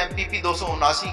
MPP 279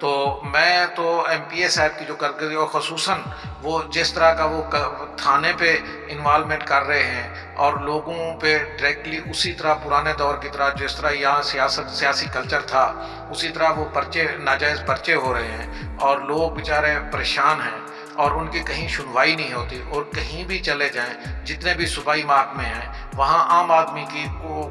تو میں تو ایم پی اے صاحب کی جو کارکردگی اور خصوصاً وہ جس طرح کا وہ تھانے پہ انوالومنٹ کر رہے ہیں اور لوگوں پہ ڈائریکٹلی اسی طرح پرانے دور کی طرح جس طرح یہاں سیاسی کلچر تھا اسی طرح وہ ناجائز پرچے ہو رہے ہیں اور لوگ بیچارے پریشان ہیں اور ان کی کہیں سنوائی نہیں ہوتی، اور کہیں بھی چلے جائیں جتنے بھی صوبائی محکمے ہیں وہاں عام آدمی کی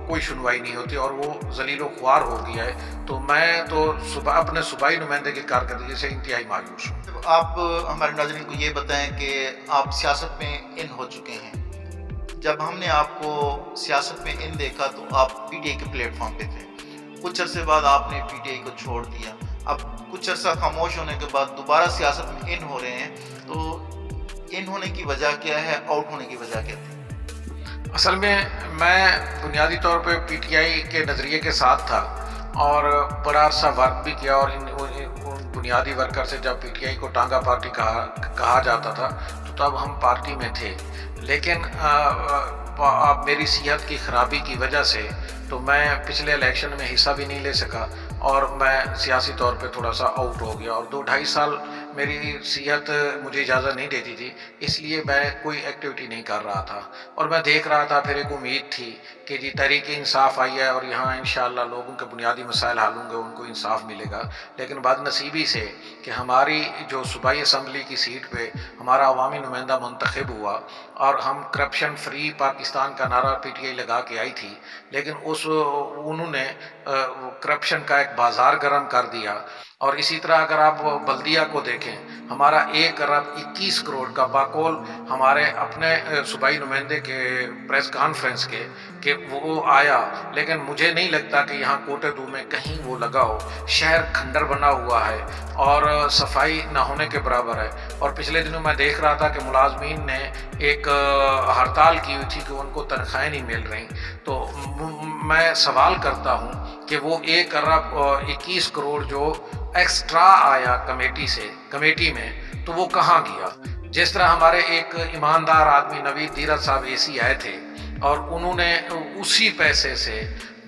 کوئی سنوائی نہیں ہوتی اور وہ ذلیل و خوار ہو گیا ہے۔ تو میں تو اپنے صوبائی نمائندے کی کارکردگی سے انتہائی مایوس ہوں۔ آپ ہمارے ناظرین کو یہ بتائیں کہ آپ سیاست میں ان ہو چکے ہیں، جب ہم نے آپ کو سیاست میں ان دیکھا تو آپ پی ٹی آئی کے پلیٹ فارم پہ تھے، کچھ عرصے بعد آپ نے پی ٹی آئی کو چھوڑ دیا، اب کچھ عرصہ خاموش ہونے کے بعد دوبارہ سیاست میں ان ہو رہے ہیں، تو ان ہونے کی وجہ کیا ہے، آؤٹ ہونے کی وجہ کیا تھی؟ اصل میں بنیادی طور پہ پی ٹی آئی کے نظریے کے ساتھ تھا اور بڑا عرصہ ورک بھی کیا، اور ان بنیادی ورکر سے جب پی ٹی آئی کو ٹانگا پارٹی کہا جاتا تھا تو تب ہم پارٹی میں تھے، لیکن اب میری صحت کی خرابی کی وجہ سے تو میں پچھلے الیکشن میں حصہ بھی نہیں لے سکا اور میں سیاسی طور پہ تھوڑا سا آؤٹ ہو گیا، اور 2-2.5 سال میری صحت مجھے اجازت نہیں دیتی تھی، اس لیے میں کوئی ایکٹیویٹی نہیں کر رہا تھا، اور میں دیکھ رہا تھا، پھر ایک امید تھی کہ جی تحریک انصاف آئی ہے اور یہاں انشاءاللہ لوگوں کے بنیادی مسائل حل ہوں گے، ان کو انصاف ملے گا، لیکن بد نصیبی سے کہ ہماری جو صوبائی اسمبلی کی سیٹ پہ ہمارا عوامی نمائندہ منتخب ہوا اور ہم کرپشن فری پاکستان کا نعرہ پی ٹی آئی لگا کے آئی تھی، لیکن انہوں نے کرپشن کا ایک بازار گرم کر دیا۔ اور اسی طرح اگر آپ بلدیہ کو دیکھیں، ہمارا 1 ارب 21 کروڑ کا باقول ہمارے اپنے صوبائی نمائندے کے پریس کانفرنس کے کہ وہ آیا، لیکن مجھے نہیں لگتا کہ یہاں کوٹے دو میں کہیں وہ لگا ہو۔ شہر کھنڈر بنا ہوا ہے اور صفائی نہ ہونے کے برابر ہے، اور پچھلے دنوں میں دیکھ رہا تھا کہ ملازمین نے ایک ہڑتال کی ہوئی تھی کہ ان کو تنخواہیں نہیں مل رہی، تو میں سوال کرتا ہوں کہ وہ 1 ارب 21 کروڑ جو ایکسٹرا آیا کمیٹی میں تو وہ کہاں گیا؟ جس طرح ہمارے ایک ایماندار آدمی نوید دیرت صاحب اے سی آئے تھے اور انہوں نے اسی پیسے سے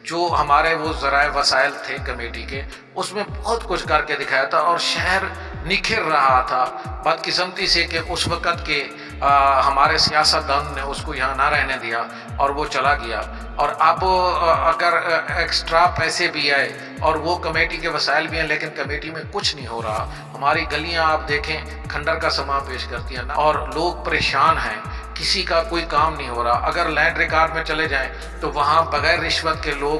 جو ہمارے وہ ذرائع وسائل تھے کمیٹی کے، اس میں بہت کچھ کر کے دکھایا تھا اور شہر نکھر رہا تھا۔ بدقسمتی سے کہ اس وقت کے ہمارے سیاستدان نے اس کو یہاں نہ رہنے دیا اور وہ چلا گیا، اور اب اگر ایکسٹرا پیسے بھی آئے اور وہ کمیٹی کے وسائل بھی ہیں لیکن کمیٹی میں کچھ نہیں ہو رہا۔ ہماری گلیاں آپ دیکھیں کھنڈر کا سامان پیش کرتی ہیں اور لوگ پریشان ہیں، کسی کا کوئی کام نہیں ہو رہا۔ اگر لینڈ ریکارڈ میں چلے جائیں تو وہاں بغیر رشوت کے لوگ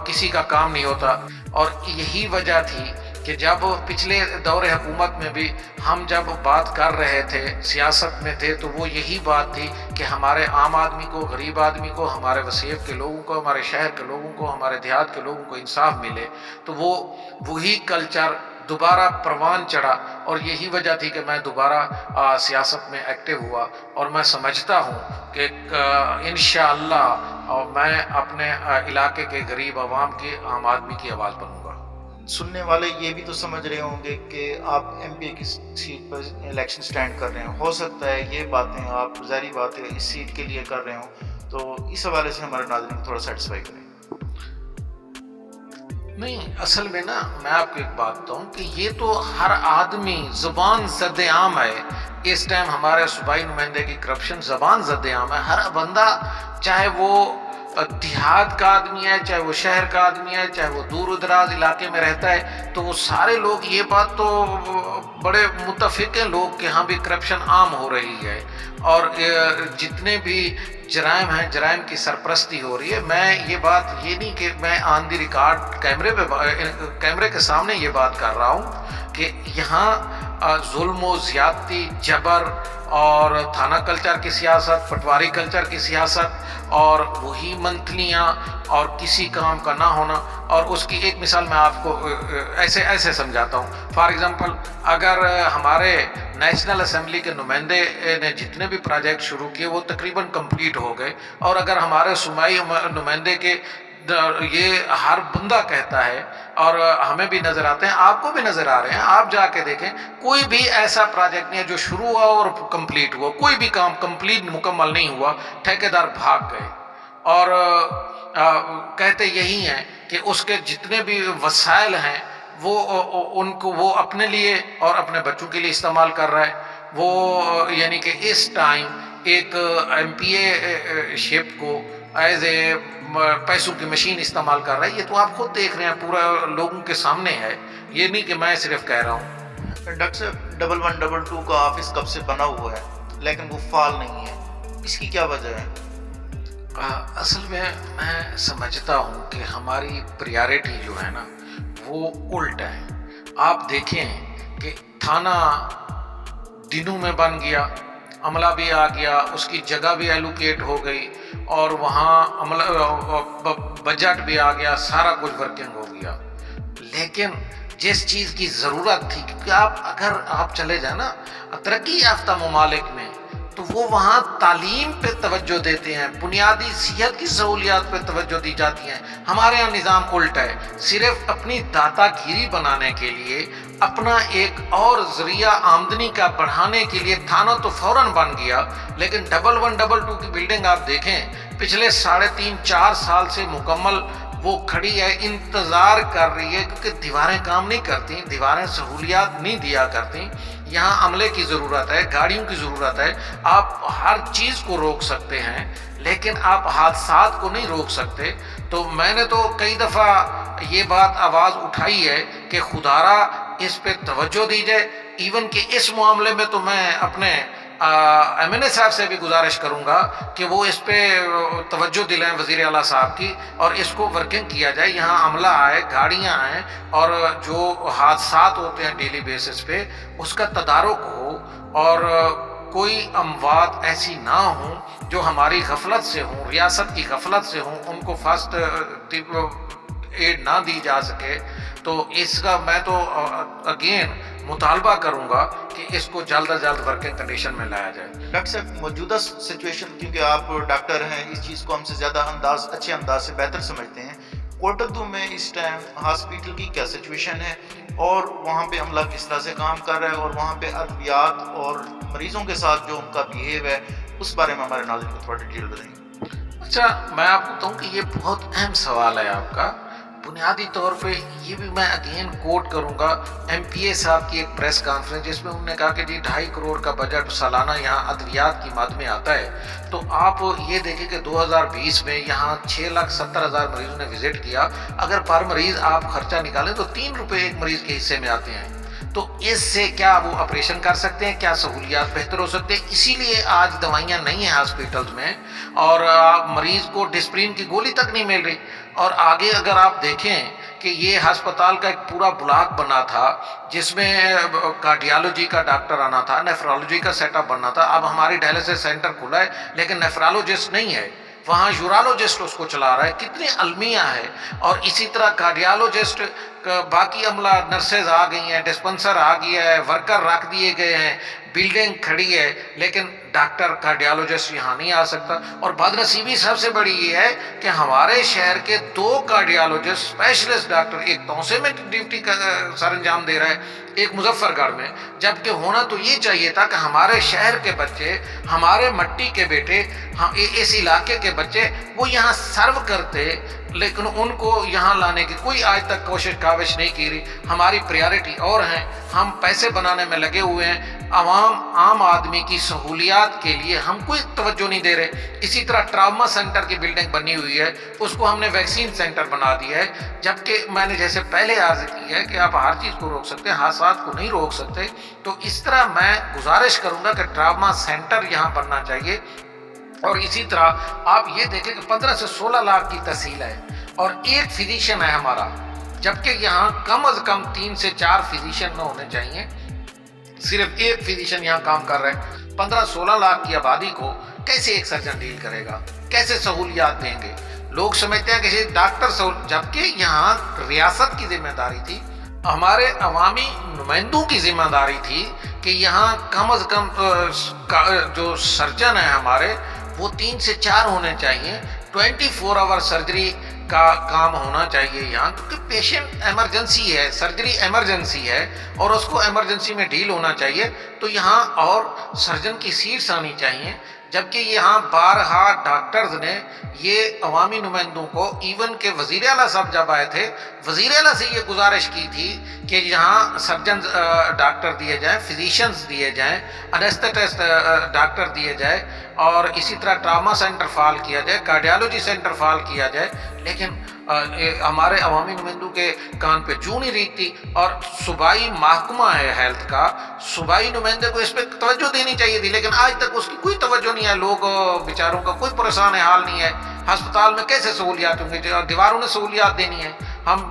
کسی کا کام نہیں ہوتا، اور یہی وجہ تھی کہ جب پچھلے دور حکومت میں بھی ہم جب بات کر رہے تھے، سیاست میں تھے، تو وہ یہی بات تھی کہ ہمارے عام آدمی کو، غریب آدمی کو، ہمارے وسیب کے لوگوں کو، ہمارے شہر کے لوگوں کو، ہمارے دیہات کے لوگوں کو انصاف ملے۔ تو وہی کلچر دوبارہ پروان چڑھا، اور یہی وجہ تھی کہ میں دوبارہ سیاست میں ایکٹیو ہوا، اور میں سمجھتا ہوں کہ انشاءاللہ میں اپنے علاقے کے غریب عوام کی، عام آدمی کی آواز بنوں گا۔ سننے والے یہ بھی تو سمجھ رہے ہوں گے کہ آپ ایم پی اے کی سیٹ پر الیکشن سٹینڈ کر رہے ہیں، ہو سکتا ہے یہ باتیں آپ ظاہری بات ہے اس سیٹ کے لیے کر رہے ہوں، تو اس حوالے سے ہمارے ناظرین کو تھوڑا سیٹسفائی کریں۔ نہیں، اصل میں نا میں آپ کو ایک بات بتاؤں کہ یہ تو ہر آدمی زبان زد عام ہے۔ اس ٹائم ہمارے صوبائی نمائندے کی کرپشن زبان زد عام ہے، ہر بندہ چاہے وہ دیہات کا آدمی ہے، چاہے وہ شہر کا آدمی ہے، چاہے وہ دور و دراز علاقے میں رہتا ہے، تو وہ سارے لوگ یہ بات تو بڑے متفق ہیں لوگ کہ ہاں بھی کرپشن عام ہو رہی ہے، اور جتنے بھی جرائم ہیں، جرائم کی سرپرستی ہو رہی ہے۔ میں یہ بات یہ نہیں کہ میں آن دی ریکارڈ کیمرے کے سامنے یہ بات کر رہا ہوں کہ یہاں ظلم و زیادتی، جبر اور تھانہ کلچر کی سیاست، پٹواری کلچر کی سیاست، اور وہی منتلیاں اور کسی کام کا نہ ہونا۔ اور اس کی ایک مثال میں آپ کو ایسے سمجھاتا ہوں۔ فار ایگزامپل، اگر ہمارے نیشنل اسمبلی کے نمائندے نے جتنے بھی پروجیکٹ شروع کیے وہ تقریباً کمپلیٹ ہو گئے، اور اگر ہمارے صوبائی نمائندے کے یہ ہر بندہ کہتا ہے، اور ہمیں بھی نظر آتے ہیں، آپ کو بھی نظر آ رہے ہیں، آپ جا کے دیکھیں، کوئی بھی ایسا پروجیکٹ نہیں ہے جو شروع ہوا اور کمپلیٹ ہوا، کوئی بھی کام کمپلیٹ مکمل نہیں ہوا، ٹھیکیدار بھاگ گئے، اور کہتے یہی ہیں کہ اس کے جتنے بھی وسائل ہیں وہ اپنے لیے اور اپنے بچوں کے لیے استعمال کر رہا ہے. وہ یعنی کہ اس ٹائم ایک MPA شپ کو ایز اے پیسوں کی مشین استعمال کر رہا ہے. یہ تو آپ خود دیکھ رہے ہیں, پورا لوگوں کے سامنے ہے, یہ نہیں کہ میں صرف کہہ رہا ہوں. ڈاکٹر صاحب 1122 کا آفس کب سے بنا ہوا ہے لیکن وہ فعال نہیں ہے, اس کی کیا وجہ ہے؟ اصل میں سمجھتا ہوں کہ ہماری پریارٹی جو ہے نا وہ الٹ ہے. آپ دیکھیں کہ تھانہ دنوں میں بن گیا, عملہ بھی آ گیا, اس کی جگہ بھی ایلوکیٹ ہو گئی, اور وہاں بجٹ بھی آ گیا, سارا کچھ ورکنگ ہو گیا. لیکن جس چیز کی ضرورت تھی, کیونکہ اگر آپ چلے جائیں نا ترقی یافتہ ممالک میں, تو وہ وہاں تعلیم پہ توجہ دیتے ہیں, بنیادی صحت کی سہولیات پہ توجہ دی جاتی ہیں. ہمارے یہاں نظام الٹ ہے, صرف اپنی داتا گیری بنانے کے لیے, اپنا ایک اور ذریعہ آمدنی کا بڑھانے کے لیے تھانہ تو فوراً بن گیا, لیکن 1122 کی بلڈنگ آپ دیکھیں پچھلے 3.5-4 سال سے مکمل وہ کھڑی ہے, انتظار کر رہی ہے, کیونکہ دیواریں کام نہیں کرتی, دیواریں سہولیات نہیں دیا کرتی. یہاں عملے کی ضرورت ہے, گاڑیوں کی ضرورت ہے. آپ ہر چیز کو روک سکتے ہیں لیکن آپ حادثات کو نہیں روک سکتے. تو میں نے تو کئی دفعہ یہ بات آواز اٹھائی ہے کہ خدارا اس پہ توجہ دی جائے. ایون کہ اس معاملے میں تو میں اپنے MNA صاحب سے بھی گزارش کروں گا کہ وہ اس پہ توجہ دلائیں وزیر اعلیٰ صاحب کی, اور اس کو ورکنگ کیا جائے. یہاں عملہ آئے, گاڑیاں آئیں, اور جو حادثات ہوتے ہیں ڈیلی بیسس پہ اس کا تدارک ہو, اور کوئی اموات ایسی نہ ہوں جو ہماری غفلت سے ہوں, ریاست کی غفلت سے ہوں, ان کو فرسٹ ایڈ نہ دی جا سکے. تو اس کا میں تو اگین مطالبہ کروں گا کہ اس کو جلد از جلد ورکنگ کنڈیشن میں لایا جائے. ڈاکٹر صاحب موجودہ سچویشن, کیونکہ آپ ڈاکٹر ہیں, اس چیز کو ہم سے زیادہ اچھے انداز سے بہتر سمجھتے ہیں, کوٹدو میں اس ٹائم ہاسپٹل کی کیا سچویشن ہے, اور وہاں پہ عملہ کس طرح سے کام کر رہا ہے, اور وہاں پہ ادویات اور مریضوں کے ساتھ جو ان کا بیہیو ہے, اس بارے میں ہمارے ناظرین کو تھوڑا ڈیٹیل بتائیں. اچھا, میں آپ کو بتاؤں کہ یہ بہت اہم سوال ہے آپ کا. بنیادی طور پہ یہ بھی میں اگین کوٹ کروں گا MPA صاحب کی ایک پریس کانفرنس, جس میں انہوں نے کہا کہ جی 2.5 کروڑ کا بجٹ سالانہ یہاں ادویات کی مد میں آتا ہے. تو آپ یہ دیکھیں کہ 2020 میں یہاں 6,70,000 مریضوں نے وزٹ کیا. اگر پر مریض آپ خرچہ نکالیں تو 3 روپے ایک مریض کے حصے میں آتے ہیں. تو اس سے کیا وہ آپریشن کر سکتے ہیں, کیا سہولیات بہتر ہو سکتے ہیں؟ اسی لیے آج دوائیاں نہیں ہیں ہاسپٹلز میں, اور مریض کو ڈسپرین کی گولی تک نہیں مل رہی. اور آگے اگر آپ دیکھیں کہ یہ ہسپتال کا ایک پورا بلاک بنا تھا جس میں کارڈیالوجی کا ڈاکٹر آنا تھا, نیفرالوجی کا سیٹ اپ بننا تھا. اب ہماری ڈائلسس سینٹر کھلا ہے لیکن نیفرالوجسٹ نہیں ہے, وہاں یورالوجسٹ اس کو چلا رہا ہے. کتنی المیہ ہے. اور اسی طرح کارڈیالوجسٹ, باقی عملہ, نرسز آ گئی ہیں, ڈسپنسر آ گیا ہے, ورکر رکھ دیے گئے ہیں, بلڈنگ کھڑی ہے, لیکن ڈاکٹر کارڈیالوجسٹ یہاں نہیں آ سکتا. اور بدنصیبی سب سے بڑی یہ ہے کہ ہمارے شہر کے 2 کارڈیالوجسٹ اسپیشلسٹ ڈاکٹر, ایک توسے میں ڈیوٹی کا سر انجام دے رہا ہے, ایک مظفر گڑھ میں. جبکہ ہونا تو یہ چاہیے تھا کہ ہمارے شہر کے بچے, ہمارے مٹی کے بیٹے, اس علاقے کے بچے وہ یہاں سرو کرتے, لیکن ان کو یہاں لانے کی کوئی آج تک کوشش کاوش نہیں کی رہی. ہماری پریارٹی اور ہیں, ہم پیسے بنانے میں لگے ہوئے ہیں, عام آدمی کی سہولیات کے لیے ہم کوئی توجہ نہیں دے رہے. اسی طرح ٹراما سینٹر کی بلڈنگ بنی ہوئی ہے, اس کو ہم نے ویکسین سینٹر بنا دیا ہے. جبکہ میں نے جیسے پہلے عرض کی ہے کہ آپ ہر چیز کو روک سکتے ہیں, حادثات کو نہیں روک سکتے. تو اس طرح میں گزارش کروں گا کہ ٹراما سینٹر یہاں بننا چاہیے. اور اسی طرح آپ یہ دیکھیں کہ 15 سے 16 لاکھ کی تحصیل ہے اور 1 فزیشین ہے ہمارا, جبکہ یہاں کم از کم 3 سے 4 فزیشین نہ ہونے چاہیے. صرف 1 فزیشین یہاں کام کر رہے ہیں. 15-16 لاکھ کی آبادی کو کیسے ایک سرجن ڈیل کرے گا, کیسے سہولیات دیں گے؟ لوگ سمجھتے ہیں کہ ڈاکٹر جبکہ یہاں ریاست کی ذمہ داری تھی, ہمارے عوامی نمائندوں کی ذمہ داری تھی کہ یہاں کم از کم جو سرجن ہیں ہمارے وہ 3 سے 4 ہونے چاہیے. 24 آور سرجری کا کام ہونا چاہیے یہاں, کیونکہ پیشنٹ ایمرجنسی ہے, سرجری ایمرجنسی ہے اور اس کو ایمرجنسی میں ڈیل ہونا چاہیے. تو یہاں اور سرجن کی سیٹس آنی چاہیے جبکہ یہاں بارہا ڈاکٹرز نے یہ عوامی نمائندوں کو، ایون کہ وزیر اعلیٰ صاحب جب آئے تھے، وزیر اعلیٰ سے یہ گزارش کی تھی کہ یہاں سرجنز ڈاکٹر دیے جائیں، فزیشنز دیے جائیں، انیستھیٹسٹ ڈاکٹر دیے جائے، اور اسی طرح ٹراما سینٹر فعال کیا جائے، کارڈیالوجی سینٹر فعال کیا جائے، لیکن ہمارے عوامی نمائندوں کے کان پہ جوں نہیں ریگتی۔ اور صوبائی محکمہ ہے ہیلتھ کا، صوبائی نمائندے کو اس پہ توجہ دینی چاہیے تھی، لیکن آج تک اس کی کوئی توجہ نہیں ہے۔ لوگ بیچاروں کا کوئی پریشان حال نہیں ہے۔ ہسپتال میں کیسے سہولیات ہوں گے؟ دیواروں نے سہولیات دینی ہے، ہم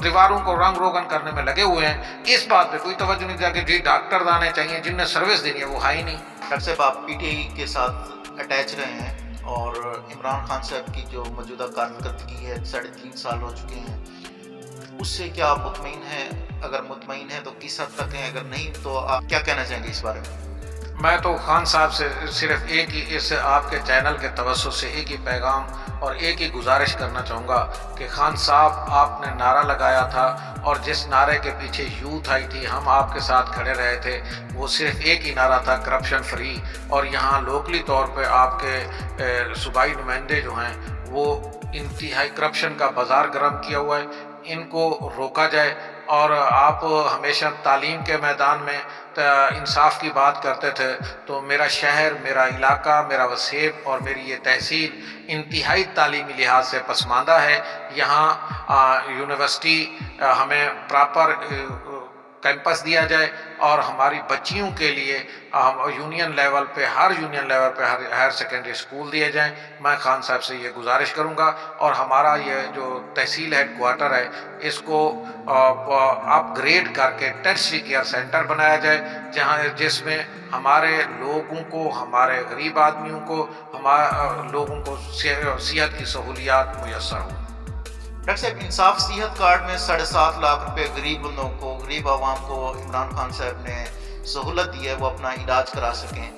دیواروں کو رنگ روگن کرنے میں لگے ہوئے ہیں، اس بات پہ کوئی توجہ نہیں دیا کہ جی ڈاکٹر آنے چاہیے جن نے سروس دینی ہے، وہ ہے ہی نہیں۔ ڈاکٹر صاحب، آپ پی ٹی آئی کے ساتھ اٹیچ رہے ہیں اور عمران خان صاحب کی جو موجودہ کارکردگی ہے 3.5 سال ہو چکے ہیں، اس سے کیا آپ مطمئن ہیں؟ اگر مطمئن ہیں تو کس حد تک ہیں؟ اگر نہیں تو آپ کیا کہنا چاہیں گے اس بارے میں؟ میں تو خان صاحب سے صرف ایک ہی، اس آپ کے چینل کے توسط سے ایک ہی پیغام اور ایک ہی گزارش کرنا چاہوں گا کہ خان صاحب، آپ نے نعرہ لگایا تھا اور جس نعرے کے پیچھے یوتھ آئی تھی، ہم آپ کے ساتھ کھڑے رہے تھے، وہ صرف ایک ہی نعرہ تھا، کرپشن فری۔ اور یہاں لوکلی طور پہ آپ کے صوبائی نمائندے جو ہیں وہ انتہائی کرپشن کا بازار گرم کیا ہوا ہے، ان کو روکا جائے۔ اور آپ ہمیشہ تعلیم کے میدان میں انصاف کی بات کرتے تھے، تو میرا شہر، میرا علاقہ، میرا وسیب اور میری یہ تحصیل انتہائی تعلیمی لحاظ سے پسماندہ ہے۔ یہاں یونیورسٹی ہمیں پراپر کیمپس دیا جائے اور ہماری بچیوں کے لیے یونین لیول پہ، ہر یونین لیول پہ ہائر سیکنڈری اسکول دیے جائیں۔ میں خان صاحب سے یہ گزارش کروں گا، اور ہمارا یہ جو تحصیل ہیڈ کوارٹر ہے اس کو اپ گریڈ کر کے ٹیرشری کیئر سینٹر بنایا جائے، جس میں ہمارے لوگوں کو، ہمارے غریب آدمیوں کو، ہمارے لوگوں کو صحت کی سہولیات میسر ہوں۔ ڈاکٹر صاحب، انصاف صحت کارڈ میں 7.5 لاکھ روپے غریب بندوں کو، غریب عوام کو عمران خان صاحب نے سہولت دی ہے وہ اپنا علاج کرا سکیں،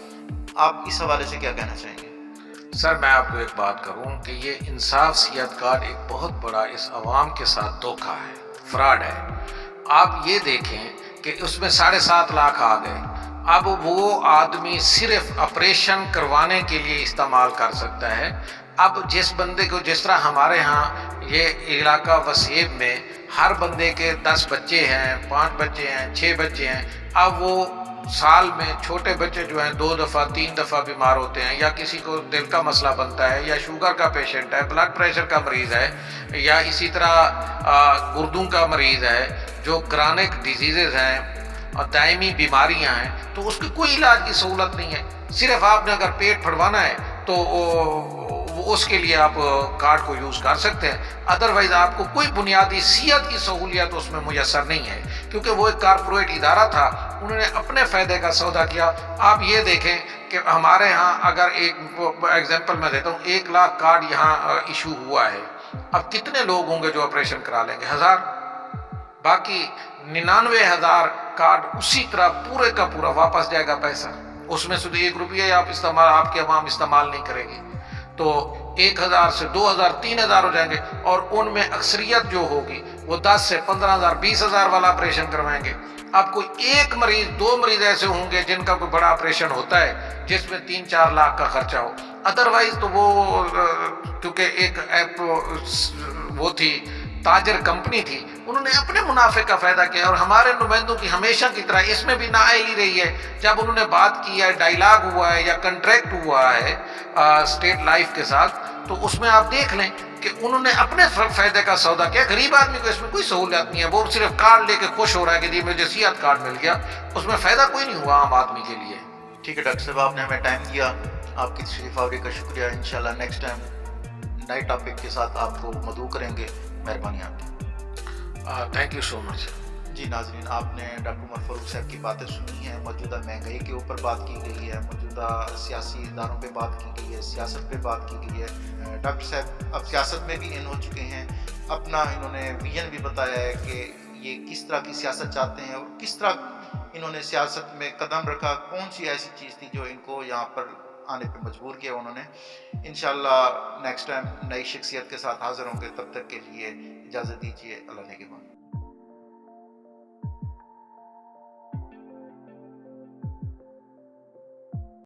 آپ اس حوالے سے کیا کہنا چاہیں گے؟ سر، میں آپ کو ایک بات کروں کہ یہ انصاف صحت کارڈ ایک بہت بڑا اس عوام کے ساتھ دھوکہ ہے، فراڈ ہے۔ آپ یہ دیکھیں کہ اس میں 7.5 لاکھ آ گئے، اب وہ آدمی صرف آپریشن کروانے کے لیے استعمال کر سکتا ہے۔ اب جس بندے کو، جس طرح ہمارے ہاں یہ علاقہ وسیب میں ہر بندے کے 10 بچے ہیں، 5 بچے ہیں، 6 بچے ہیں، اب وہ سال میں چھوٹے بچے جو ہیں 2 دفعہ 3 دفعہ بیمار ہوتے ہیں، یا کسی کو دل کا مسئلہ بنتا ہے، یا شوگر کا پیشنٹ ہے، بلڈ پریشر کا مریض ہے، یا اسی طرح گردوں کا مریض ہے، جو کرانک ڈیزیزز ہیں اور دائمی بیماریاں ہیں، تو اس کی کوئی علاج کی سہولت نہیں ہے۔ صرف آپ نے اگر پیٹ پھڑوانا ہے تو اس کے لیے آپ کارڈ کو یوز کر سکتے ہیں، ادروائز آپ کو کوئی بنیادی صحت کی سہولیت اس میں میسر نہیں ہے، کیونکہ وہ ایک کارپوریٹ ادارہ تھا، انہوں نے اپنے فائدے کا سودا کیا۔ آپ یہ دیکھیں کہ ہمارے ہاں اگر ایک ایگزامپل میں دیتا ہوں، 1 لاکھ کارڈ یہاں ایشو ہوا ہے، اب کتنے لوگ ہوں گے جو آپریشن کرا لیں گے؟ 1000۔ باقی 99,000 کارڈ اسی طرح پورے کا پورا واپس جائے گا پیسہ، اس میں سے 1 روپیہ آپ کے عوام استعمال نہیں کرے گی، تو 1000 سے 2000 3000 ہو جائیں گے، اور ان میں اکثریت جو ہوگی وہ 10 سے 15,000 20,000 والا آپریشن کروائیں گے۔ اب کوئی 1 مریض 2 مریض ایسے ہوں گے جن کا کوئی بڑا آپریشن ہوتا ہے جس میں 3-4 لاکھ کا خرچہ ہو، ادروائز تو وہ کیونکہ ایک ایپ وہ تھی، تاجر کمپنی تھی، انہوں نے اپنے منافع کا فائدہ کیا، اور ہمارے نمائندوں کی ہمیشہ کی طرح اس میں بھی نااہلی رہی ہے۔ جب انہوں نے بات کی ہے، ڈائیلاگ ہوا ہے یا کنٹریکٹ ہوا ہے اسٹیٹ لائف کے ساتھ، تو اس میں آپ دیکھ لیں کہ انہوں نے اپنے فائدے کا سودا کیا۔ غریب آدمی کو اس میں کوئی سہولت نہیں ہے، وہ صرف کارڈ لے کے خوش ہو رہا ہے کہ جی مجھے صحت کارڈ مل گیا، اس میں فائدہ کوئی نہیں ہوا عام آدمی کے لیے۔ ٹھیک ہے ڈاکٹر صاحب، آپ نے ہمیں ٹائم دیا، آپ کی تشریف آوری کا شکریہ۔ انشاءاللہ نیکسٹ ٹائم نئے ٹاپک کے ساتھ آپ کو مدعو کریں گے، مہربانی آپ کی۔ تھینک یو سو مچ۔ جی ناظرین، آپ نے ڈاکٹر عمر فاروق صاحب کی باتیں سنی ہیں، موجودہ مہنگائی کے اوپر بات کی گئی ہے، موجودہ سیاسی اداروں پہ بات کی گئی ہے، سیاست پہ بات کی گئی ہے۔ ڈاکٹر صاحب اب سیاست میں بھی ان ہو چکے ہیں، اپنا انہوں نے ویژن بھی بتایا ہے کہ یہ کس طرح کی سیاست چاہتے ہیں اور کس طرح انہوں نے سیاست میں قدم رکھا، کون سی ایسی چیز تھی جو ان کو یہاں پر آنے پہ مجبور کیا انہوں نے۔ انشاءاللہ نیکسٹ ٹائم نئی شخصیت کے ساتھ حاضر ہوں گے، تب تک کے لیے اجازت دیجیے، اللہ نے کے